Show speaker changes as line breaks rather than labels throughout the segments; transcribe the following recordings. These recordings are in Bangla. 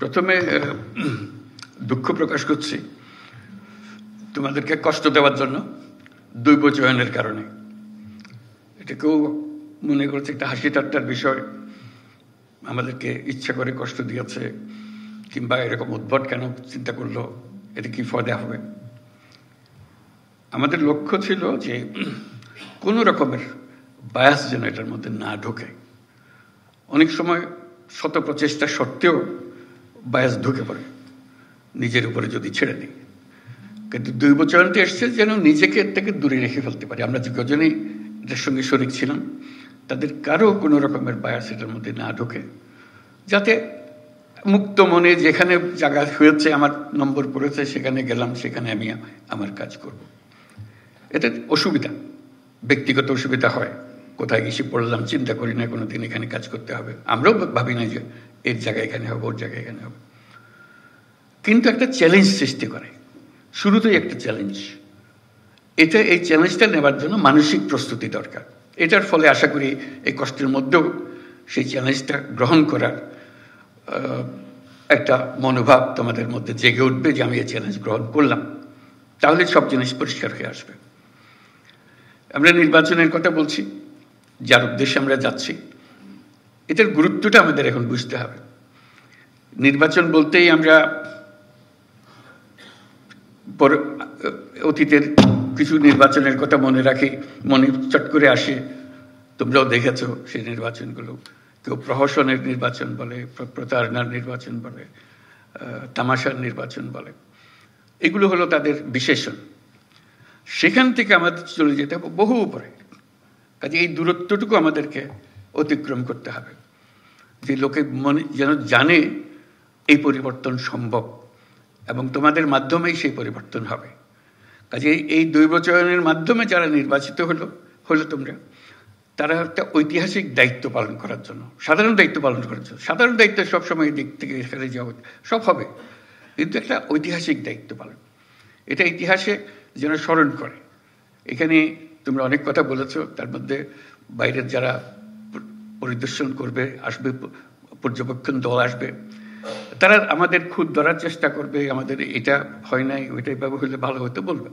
প্রথমে দুঃখ প্রকাশ করছি তোমাদেরকে কষ্ট দেওয়ার জন্য, দৈব চয়নের কারণে। এটা কেউ মনে করছে একটা হাসি ঠাট্টার বিষয়, আমাদেরকে ইচ্ছা করে কষ্ট দিয়েছে, কিংবা এরকম উদ্ভট কেন চিন্তা করলো, এটা কি ফয়দা হবে। আমাদের লক্ষ্য ছিল যে কোনো রকমের বায়াস যেন এটার মধ্যে না ঢোকে। অনেক সময় শত প্রচেষ্টা সত্ত্বেও বায়াস ঢুকে পড়ে নিজের উপরে যদি ছেড়ে দিই। কিন্তু দৈব চয়নটি এসছে যেন নিজেকে এর থেকে দূরে রেখে ফেলতে পারি। আমরা যে কজনই এটার সঙ্গে শরিক ছিলাম, তাদের কারো কোনো রকমের বায়াস এটার মধ্যে না ঢোকে, যাতে মুক্ত মনে যেখানে জায়গা হয়েছে, আমার নম্বর পড়েছে, সেখানে গেলাম, সেখানে আমি আমার কাজ করব। এটা অসুবিধা, ব্যক্তিগত অসুবিধা হয়। কোথায় গেছি পড়লাম, চিন্তা করি না কোনোদিন এখানে কাজ করতে হবে। আমরাও ভাবি না যে এর জায়গায় এখানে হবে, ওর জায়গায় এখানে হবে। কিন্তু একটা চ্যালেঞ্জ সৃষ্টি করে, শুরুতেই একটা চ্যালেঞ্জ। এই চ্যালেঞ্জটা নেবার জন্য মানসিক প্রস্তুতি দরকার। এটার ফলে আশা করি এই কষ্টের মধ্যেও সেই চ্যালেঞ্জটা গ্রহণ করার একটা মনোভাব তোমাদের মধ্যে জেগে উঠবে যে আমি এই চ্যালেঞ্জ গ্রহণ করলাম। তাহলে সব জিনিস পরিষ্কার হয়ে আসবে। আমরা নির্বাচনের কথা বলছি, যার উদ্দেশ্যে আমরা যাচ্ছি, এটার গুরুত্বটা আমাদের এখন বুঝতে হবে। নির্বাচন বলতেই আমরা অতীতের কিছু নির্বাচনের কথা মনে রাখি, মনে চট করে আসে। তোমরাও দেখেছ সেই নির্বাচনগুলো। কেউ প্রহসনের নির্বাচন বলে, প্রতারণার নির্বাচন বলে, তামাশার নির্বাচন বলে। এগুলো হলো তাদের বিশেষণ। সেখান থেকে আমাদের চলে যেতে হবে বহু উপরে। কাজে এই দূরত্বটুকু আমাদেরকে অতিক্রম করতে হবে, যে লোকে মনে যেন জানে এই পরিবর্তন সম্ভব এবং তোমাদের মাধ্যমেই সেই পরিবর্তন হবে। কাজে এই দৈব চয়নের মাধ্যমে যারা নির্বাচিত হলো তোমরা, তারা একটা ঐতিহাসিক দায়িত্ব পালন করার জন্য, সাধারণ দায়িত্ব পালন করার জন্য। সাধারণ দায়িত্ব সবসময় দিক থেকে এখানে যাওয়া সব হবে, কিন্তু একটা ঐতিহাসিক দায়িত্ব পালন। এটা ইতিহাসে যেন স্মরণ করে। এখানে তোমরা অনেক কথা বলেছো, তার মধ্যে বাইরের যারা পরিদর্শন করবে, আসবে, পর্যবেক্ষণ দল আসবে, তারা আমাদের খুদ ধরার চেষ্টা করবে, আমাদের এটা হয় নাই, ওইটাই ভাবে হলে ভালো হতে বলবে।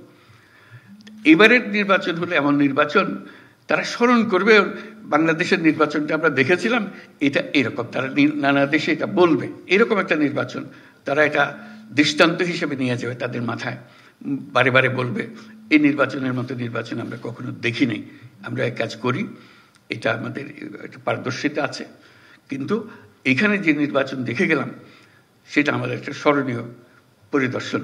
এবারের নির্বাচন হলে এমন নির্বাচন, তারা স্মরণ করবে বাংলাদেশের নির্বাচনটা আমরা দেখেছিলাম, এটা এরকম। তারা নানা দেশে এটা বলবে, এরকম একটা নির্বাচন তারা এটা দৃষ্টান্ত হিসেবে নিয়ে যাবে তাদের মাথায়, বারে বারে বলবে এই নির্বাচনের মতো নির্বাচন আমরা কখনো দেখিনি, আমরা এই কাজ করি, এটা আমাদের একটা পারদর্শিতা আছে। কিন্তু এখানে যে নির্বাচন দেখে গেলাম, সেটা আমাদের একটা স্মরণীয় পরিদর্শন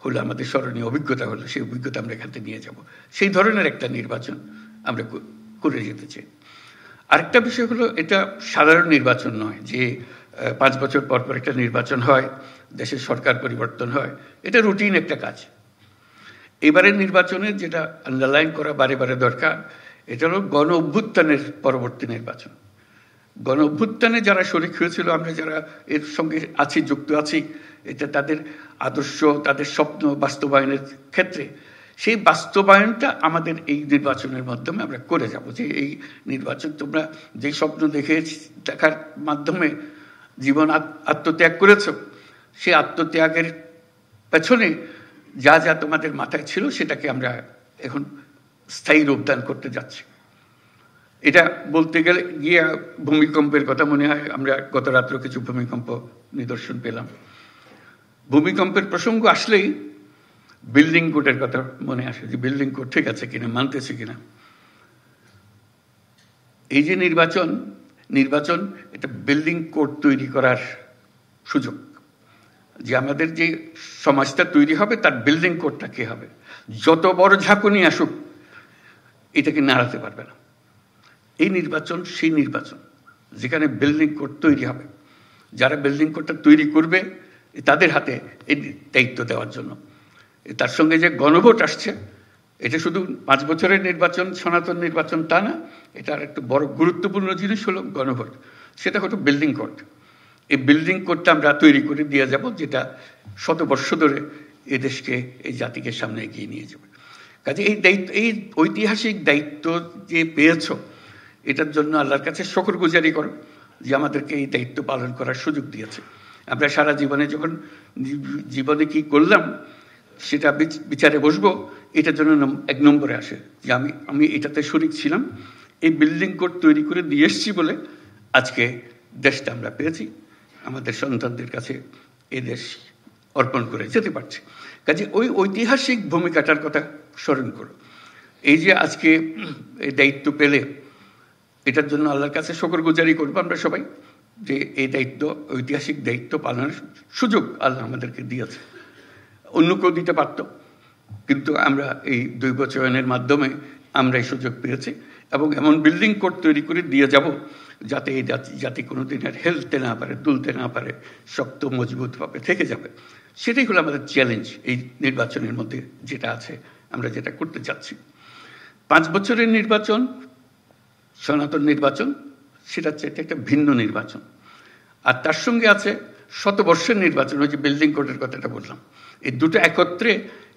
হলো, আমাদের স্মরণীয় অভিজ্ঞতা হলো, সেই অভিজ্ঞতা আমরা এখান থেকে নিয়ে যাব। সেই ধরনের একটা নির্বাচন আমরা করে যেতে চাই। আরেকটা বিষয় হলো, এটা সাধারণ নির্বাচন নয় যে 5 বছর পর পর একটা নির্বাচন হয়, দেশের সরকার পরিবর্তন হয়। এটা রুটিন একটা কাজ। এবারের নির্বাচনের যেটা আন্ডারলাইন করা বারে বারে দরকার, এটা হলো গণ অভ্যুত্থানের পরবর্তী নির্বাচন। গণ অভ্যুত্থানে যারা শরিক হয়েছিল, আমরা যারা এর সঙ্গে আছি, যুক্ত আছি, এটা তাদের আদর্শ, তাদের স্বপ্ন বাস্তবায়নের ক্ষেত্রে সেই বাস্তবায়নটা আমাদের এই নির্বাচনের মাধ্যমে আমরা করে যাব। যে এই নির্বাচন তোমরা যে স্বপ্ন দেখার মাধ্যমে জীবন আত্মত্যাগ করেছ, সেই আত্মত্যাগের পেছনে যা যা তোমাদের মাথায় ছিল, সেটাকে আমরা এখন স্থায়ী রূপদান করতে যাচ্ছি। এটা বলতে গেলে গিয়ে ভূমিকম্পের কথা মনে হয়। আমরা গত রাত্রে কিছু ভূমিকম্প নিদর্শন পেলাম। ভূমিকম্পের প্রসঙ্গ আসলেই বিল্ডিং কোডের কথা মনে আসে, যে বিল্ডিং কোড ঠিক আছে কিনা, মানতেছে কিনা। এই যে নির্বাচন এটা বিল্ডিং কোড তৈরি করার সুযোগ, যে আমাদের যে সমাজটা তৈরি হবে তার বিল্ডিং কোডটা কি হবে। যত বড় ঝাঁকুনি আসুক, এটাকে নাড়াতে পারবে না। এই নির্বাচন সেই নির্বাচন যেখানে বিল্ডিং কোড তৈরি হবে। যারা বিল্ডিং কোডটা তৈরি করবে, তাদের হাতে এই দায়িত্ব দেওয়ার জন্য। তার সঙ্গে যে গণভোট আসছে, এটা শুধু 5 বছরের নির্বাচন, সনাতন নির্বাচন তা না, এটা আর একটু বড় গুরুত্বপূর্ণ জিনিস হলো গণভোট। সেটা হলো বিল্ডিং কোড। এই বিল্ডিং কোডটা আমরা তৈরি করে দিয়ে যাব, যেটা শতবর্ষ ধরে এই দেশকে, এই জাতিকে সামনে এগিয়ে নিয়ে যাবে। কাজে এই দায়িত্ব, এই ঐতিহাসিক দায়িত্ব যে পেয়েছ, এটার জন্য আল্লাহর কাছে শুকরগুজারি করো যে আমাদেরকে এই দায়িত্ব পালন করার সুযোগ দিয়েছে। আমরা সারা জীবনে যখন জীবনে কি করলাম সেটা বিচারে বসবো, এটার জন্য 1 নম্বরে আসে যে আমি এটাতে শরিক ছিলাম, এই বিল্ডিং কোড তৈরি করে দিয়ে এসছি বলে আজকে দেশটা আমরা পেয়েছি, আমাদের সন্তানদের কাছে এই দেশ অর্পণ করে যেতে পারছি। কাজে ওই ঐতিহাসিক ভূমিকাটার কথা স্মরণ করো। এই যে আজকে এই দায়িত্ব পেলে, এটার জন্য আল্লাহর কাছে শুকরগুজারি করবো আমরা সবাই, যে এই দায়িত্ব, ঐতিহাসিক দায়িত্ব পালনের সুযোগ আল্লাহ আমাদেরকে দিয়েছে। অন্য কেউ দিতে পারত, কিন্তু আমরা এই দৈবচয়নের মাধ্যমে আমরা এই সুযোগ পেয়েছি এবং এমন বিল্ডিং কোড তৈরি করে দিয়ে যাব যাতে এই জাতি কোনোদিন আর হেলতে না পারে, তুলতে না পারে, শক্ত মজবুতভাবে থেকে যাবে। সেটাই হলো আমাদের চ্যালেঞ্জ এই নির্বাচনের মধ্যে যেটা আছে, আমরা যেটা করতে চাচ্ছি। 5 বছরের নির্বাচন, সনাতন নির্বাচন, সেটা হচ্ছে একটা ভিন্ন নির্বাচন। আর তার সঙ্গে আছে শতবর্ষের নির্বাচন, ওই যে বিল্ডিং কোডের কথাটা বললাম। এই দুটো একত্রে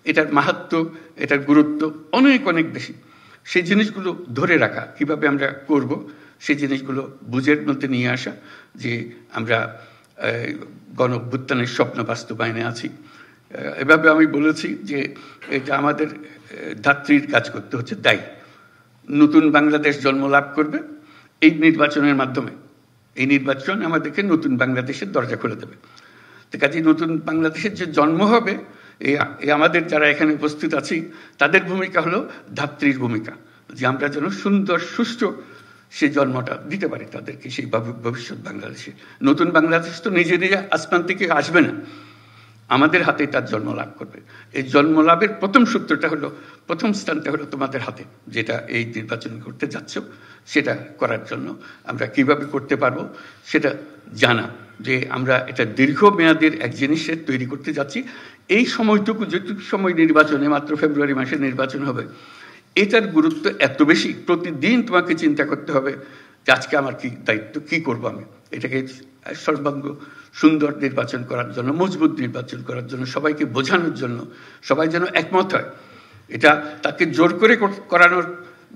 এটার মাহাত্ম্য, এটার গুরুত্ব অনেক অনেক বেশি। সেই জিনিসগুলো ধরে রাখা, কিভাবে আমরা করব, সেই জিনিসগুলো বুঝের মধ্যে নিয়ে আসা, যে আমরা গণ-অভ্যুত্থানের স্বপ্ন বাস্তবায়নে আছি। এভাবে আমি বলেছি যে এটা আমাদের ধাত্রীর কাজ করতে হচ্ছে, তাই নতুন বাংলাদেশ জন্ম লাভ করবে এই নির্বাচনের মাধ্যমে। এই নির্বাচন আমাদেরকে নতুন বাংলাদেশের দরজা খুলে দেবে। তো কাজে নতুন বাংলাদেশের যে জন্ম হবে, এই আমাদের যারা এখানে উপস্থিত আছি তাদের ভূমিকা হলো ধাত্রীর ভূমিকা, যে আমরা যেন সুন্দর সুষ্ঠু সেই জন্মটা দিতে পারি তাদেরকে, সেই ভবিষ্যৎ বাংলাদেশে। নতুন বাংলাদেশ তো নিজে নিজে আসমান থেকে আসবে না, আমাদের হাতে তার জন্ম লাভ করবে। এই জন্ম লাভের প্রথম সূত্রটা হলো, প্রথম স্থানটা হলো তোমাদের হাতে, যেটা এই নির্বাচন করতে যাচ্ছ। সেটা করার জন্য আমরা কিভাবে করতে পারবো সেটা জানা, যে আমরা এটা দীর্ঘমেয়াদের এক জিনিসের তৈরি করতে যাচ্ছি। এই সময়টুকু, যেটুকু সময় নির্বাচনে, মাত্র ফেব্রুয়ারি মাসে নির্বাচন হবে, এটার গুরুত্ব এত বেশি। প্রতিদিন তোমাকে চিন্তা করতে হবে যে আজকে আমার কি দায়িত্ব, কি করব আমি। এটাকে সর্বাঙ্গ সুন্দর নির্বাচন করার জন্য, মজবুত নির্বাচন করার জন্য, সবাইকে বোঝানোর জন্য, সবাই যেন একমত হয়। এটা তাকে জোর করে করানোর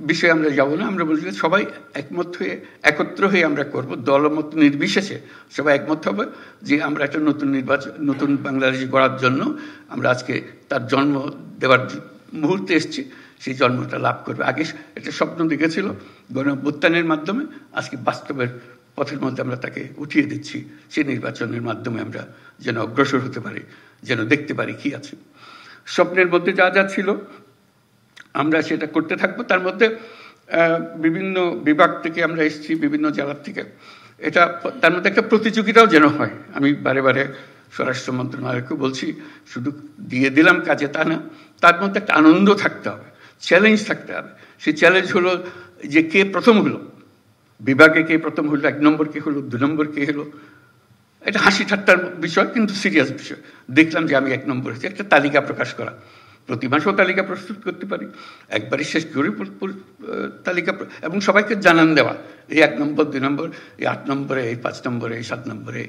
বিষয়ে আমরা যাব না। আমরা বলছি সবাই একমত হয়ে, একত্র হয়ে আমরা করব, দলমত নির্বিশেষে সবাই একমত হবে যে আমরা একটা নতুন নির্বাচন, নতুন বাংলাদেশ গড়ার জন্য আমরা আজকে তার জন্ম দেওয়ার মুহূর্তে এসেছি। সেই জন্মটা লাভ করবে। আগে একটা স্বপ্ন দেখেছিল গণ-অভ্যুত্থানের মাধ্যমে, আজকে বাস্তবের পথের মধ্যে আমরা তাকে উঠিয়ে দিচ্ছি। সেই নির্বাচনের মাধ্যমে আমরা যেন অগ্রসর হতে পারি, যেন দেখতে পারি কি আছে। স্বপ্নের মধ্যে যা যা ছিল আমরা সেটা করতে থাকবো। তার মধ্যে বিভিন্ন বিভাগ থেকে আমরা এসেছি, বিভিন্ন জেলার থেকে। এটা তার মধ্যে একটা প্রতিযোগিতাও যেন হয়। আমি বারে বারে স্বরাষ্ট্র মন্ত্রণালয়কে বলছি, শুধু দিয়ে দিলাম কাজে তা না, তার মধ্যে একটা আনন্দ থাকতে হবে, চ্যালেঞ্জ থাকতে হবে। সেই চ্যালেঞ্জ হলো যে কে প্রথম হলো, বিভাগে কে প্রথম হলো, 1 নম্বর কে হলো, 2 নম্বর কে হলো। এটা হাসি ঠাট্টার বিষয়, কিন্তু সিরিয়াস বিষয়। দেখলাম যে আমি 1 নম্বর হয়েছি, একটা তালিকা প্রকাশ করা। প্রতি মাসেও তালিকা প্রস্তুত করতে পারি, একবারই শেষ করে তালিকা, এবং সবাইকে জানান দেওয়া, এই 1 নম্বর, 2 নম্বর, এই 8 নম্বরে, এই 5 নম্বরে, এই 7 নম্বরে।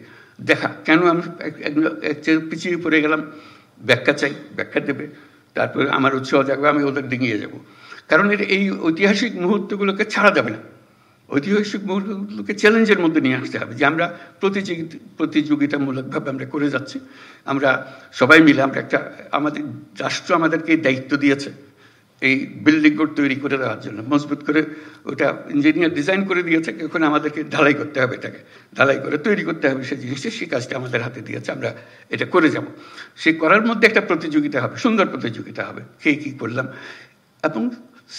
দেখা কেন আমি পিছিয়ে পড়ে গেলাম, ব্যাখ্যা চাই, ব্যাখ্যা দেবে। তারপরে আমার উৎসাহ জাগবে, আমি ওদের ডিঙিয়ে যাব। কারণ এই ঐতিহাসিক মুহূর্তগুলোকে ছাড়া যাবে না। ঐতিহাসিক মুহূর্তগুলোকে চ্যালেঞ্জের মধ্যে নিয়ে আসতে হবে, যে আমরা প্রতিযোগিতামূলকভাবে আমরা করে যাচ্ছি। আমরা সবাই মিলে, আমরা একটা, আমাদের রাষ্ট্র আমাদেরকে দায়িত্ব দিয়েছে এই বিল্ডিং কোড তৈরি করে দেওয়ার জন্য, মজবুত করে ওটা ইঞ্জিনিয়ার ডিজাইন করে দিয়েছে। ওখানে আমাদেরকে ঢালাই করতে হবে, এটাকে ঢালাই করে তৈরি করতে হবে সেই জিনিসটা। সেই কাজটা আমাদের হাতে দিয়েছে, আমরা এটা করে যাব। সেই করার মধ্যে একটা প্রতিযোগিতা হবে, সুন্দর প্রতিযোগিতা হবে, কে কী করলাম। এবং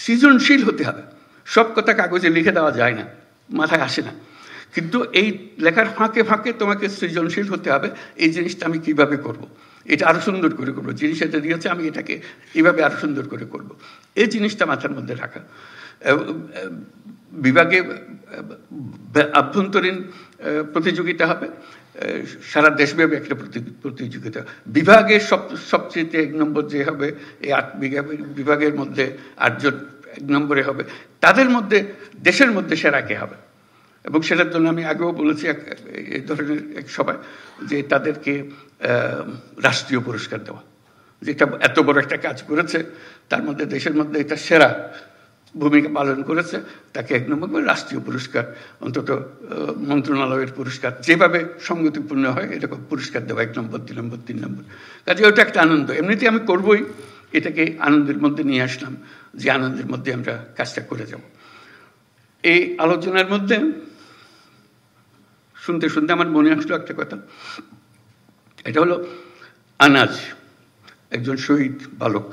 সৃজনশীল হতে হবে। সব কথা কাগজে লিখে দেওয়া যায় না, মাথায় আসে না। কিন্তু এই লেখার ফাঁকে ফাঁকে তোমাকে সৃজনশীল হতে হবে। এই জিনিসটা আমি কিভাবে করব, এটা আরো সুন্দর করে করবো, জিনিস এটা দিয়েছে আমি এটাকে এইভাবে আরো সুন্দর করে করব। এই জিনিসটা মাথার মধ্যে রাখা। বিভাগে আভ্যন্তরীণ প্রতিযোগিতা হবে, সারা দেশব্যাপী একটা প্রতিযোগিতা। বিভাগের সবচেয়ে 1 নম্বর যে হবে, এই 8 বিভাগের মধ্যে 8 জন 1 নম্বরে হবে, তাদের মধ্যে দেশের মধ্যে সেরা কে হবে। এবং সেটার জন্য আমি আগেও বলেছি এই ধরনের এক সভায়, যে তাদেরকে রাষ্ট্রীয় পুরস্কার দেওয়া, যেটা এত বড় একটা কাজ করেছে, তার মধ্যে দেশের মধ্যে এটা সেরা, ভূমিকা পালন করেছে তাকে 1 নম্বর রাষ্ট্রীয় পুরস্কার, অন্তত মন্ত্রণালয়ের পুরস্কার যেভাবে সঙ্গতিপূর্ণ হয় এরকম পুরস্কার দেওয়া 1 নম্বর, 2 নম্বর, 3 নম্বর। কাজে ওটা একটা আনন্দ, এমনিতে আমি করবই, এটাকে আনন্দের মধ্যে নিয়ে আসলাম যে আনন্দের মধ্যে আমরা কাজটা করে যাব। এই আলোচনার মধ্যে শুনতে শুনতে আমার মনে আসলো একটা কথা, এটা হলো আনাজ, একজন শহীদ বালক,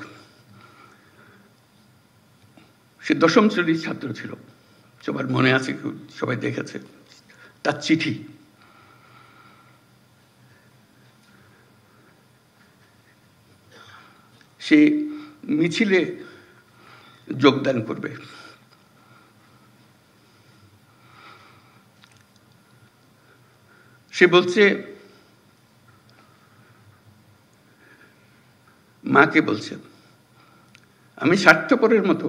সে 10ম শ্রেণীর ছাত্র ছিল, সবার মনে আছে, সবাই দেখেছে তার চিঠি। সে মিছিলে যোগদান করবে, সে বলছে, মাকে বলছে, আমি স্বার্থপরের মতো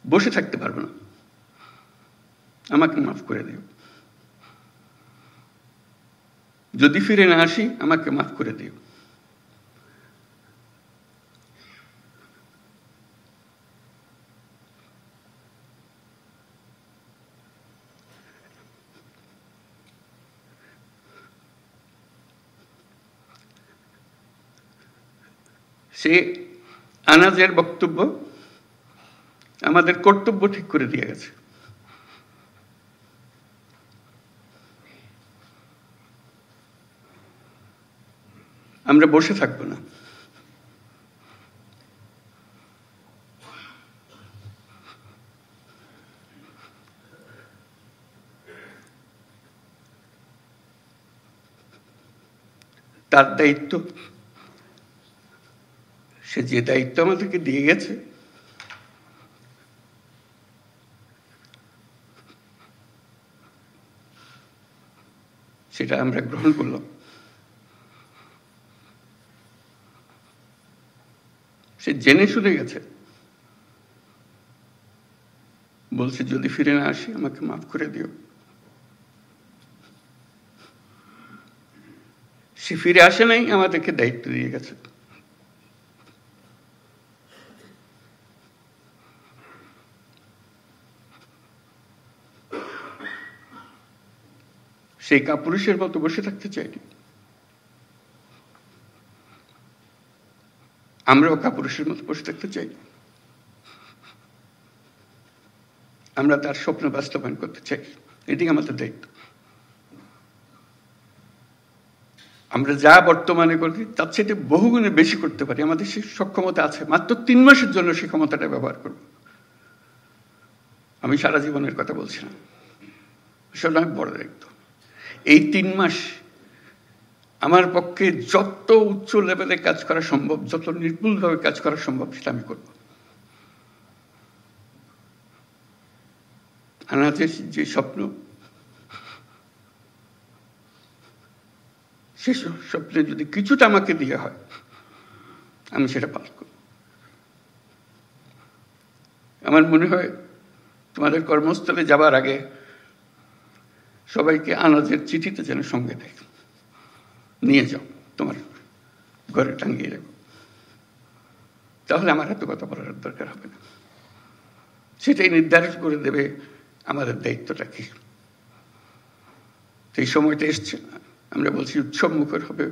বসে থাকতে পারবো না, আমাকে মাফ করে দিও, যদি ফিরে না আসি আমাকে মাফ করে দিও। সে আনাজের বক্তব্য আমাদের কর্তব্য ঠিক করে দিয়ে গেছে। আমরা বসে থাকবো না, তার দায়িত্ব, সে যে দায়িত্ব আমাদেরকে দিয়ে গেছে সেটা আমরা গ্রহণ করলাম। সে জেনে শুনে গেছে, বলছে যদি ফিরে না আসি আমাকে মাফ করে দিও। সে ফিরে আসে নাই, আমাদেরকে দায়িত্ব দিয়ে গেছে। সেই কাপুরুষের মতো বসে থাকতে চাইনি, আমরাও কাপুরুষের মতো বসে থাকতে চাই, আমরা তার স্বপ্ন বাস্তবায়ন করতে চাই, এটি আমাদের দায়িত্ব। আমরা যা বর্তমানে করি তার চেয়ে বহুগুণে বেশি করতে পারি, আমাদের সেই সক্ষমতা আছে। মাত্র 3 মাসের জন্য সেই ক্ষমতাটা ব্যবহার করব। আমি সারা জীবনের কথা বলছি না, আসলে আমি বড় দায়িত্ব। এই 3 মাস আমার পক্ষে যত উচ্চ লেভেলে কাজ করা সম্ভব, যত নির্ভুলভাবে কাজ করা সম্ভব সেটা আমি করব। আনাজের যে স্বপ্ন, সে স্বপ্নে যদি কিছুটা আমাকে দিয়ে হয় আমি সেটা পালন করব। আমার মনে হয় তোমাদের কর্মস্থলে যাবার আগে সবাইকে আনাজের চিঠিতে যেন সঙ্গে দেয়, নিয়ে যাও, তোমার ঘরে টাঙিয়ে রাখো, তাহলে আমার এত কথা বলার দরকার হবে না। সেটাই নির্ধারিত করে দেবে আমাদের দায়িত্বটা কি। এই সময়টা এসছে, আমরা বলছি উৎসব মুখর হবে,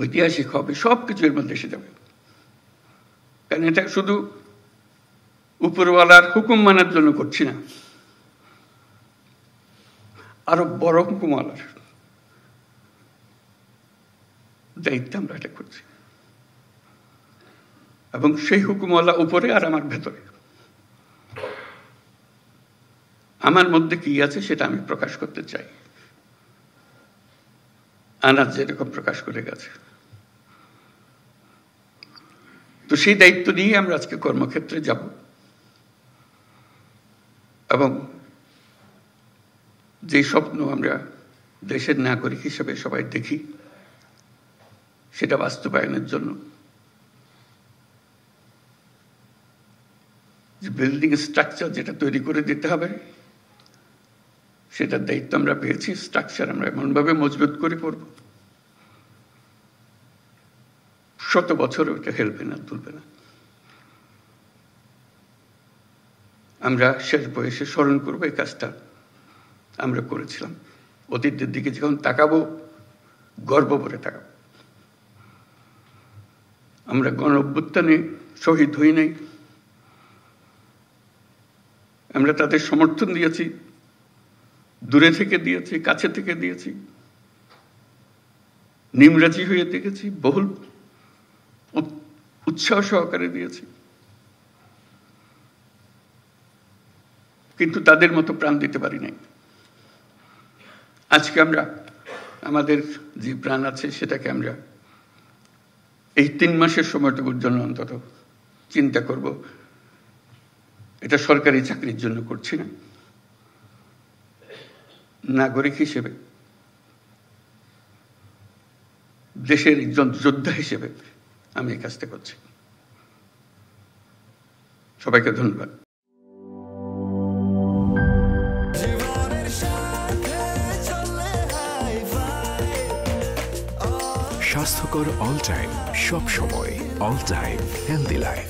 ঐতিহাসিক হবে, সবকিছু এর মধ্যে এসে যাবে। কারণ এটা শুধু উপরওয়ালার হুকুম মানার জন্য করছি না, আরো বড় হুকুমওয়ালার দায়িত্ব আমরা এটা করছি। এবং সেই হুকুমওয়ালা উপরে আর আমার ভেতরে, আমার মধ্যে কি আছে সেটা আমি প্রকাশ করতে চাই। আনাজ যেরকম প্রকাশ করে গেছে, তো সেই দায়িত্ব নিয়ে আমরা আজকে কর্মক্ষেত্রে যাব এবং যে স্বপ্ন আমরা দেশের নাগরিক হিসেবে সবাই দেখি সেটা বাস্তবায়নের জন্য যে বিল্ডিং স্ট্রাকচার যেটা তৈরি করে দিতে হবে সেটার দায়িত্ব আমরা পেয়েছি। স্ট্রাকচার আমরা এমনভাবে মজবুত করে করব শত বছর ওটা হেলবে না, তুলবে না। আমরা শেষ বয়সে স্মরণ করবো এই কাজটা আমরা করেছিলাম। অতীতের দিকে যখন তাকাবো, গর্ব করে তাকাবো। আমরা গণ অভ্যুত্থানে শহীদ হই নাই, আমরা তাদের সমর্থন দিয়েছি, দূরে থেকে দিয়েছি, কাছে থেকে দিয়েছি, নিমরাজি হয়ে দেখেছি, বহুল উৎসাহ সহকারে দিয়েছি, কিন্তু তাদের মতো প্রাণ দিতে পারি নাই। আজকে আমরা আমাদের যে প্রাণ আছে সেটাকে আমরা এই 3 মাসের সময়টুকুর জন্য অন্তত চিন্তা করব। এটা সরকারি চাকরির জন্য করছি না, নাগরিক হিসেবে, দেশের একজন যোদ্ধা হিসেবে আমি এই কাজটা করছি। সবাইকে ধন্যবাদ।
স্বাস্থ্যকর অল টাইম, সব সময় অল টাইম হেলদি লাইফ।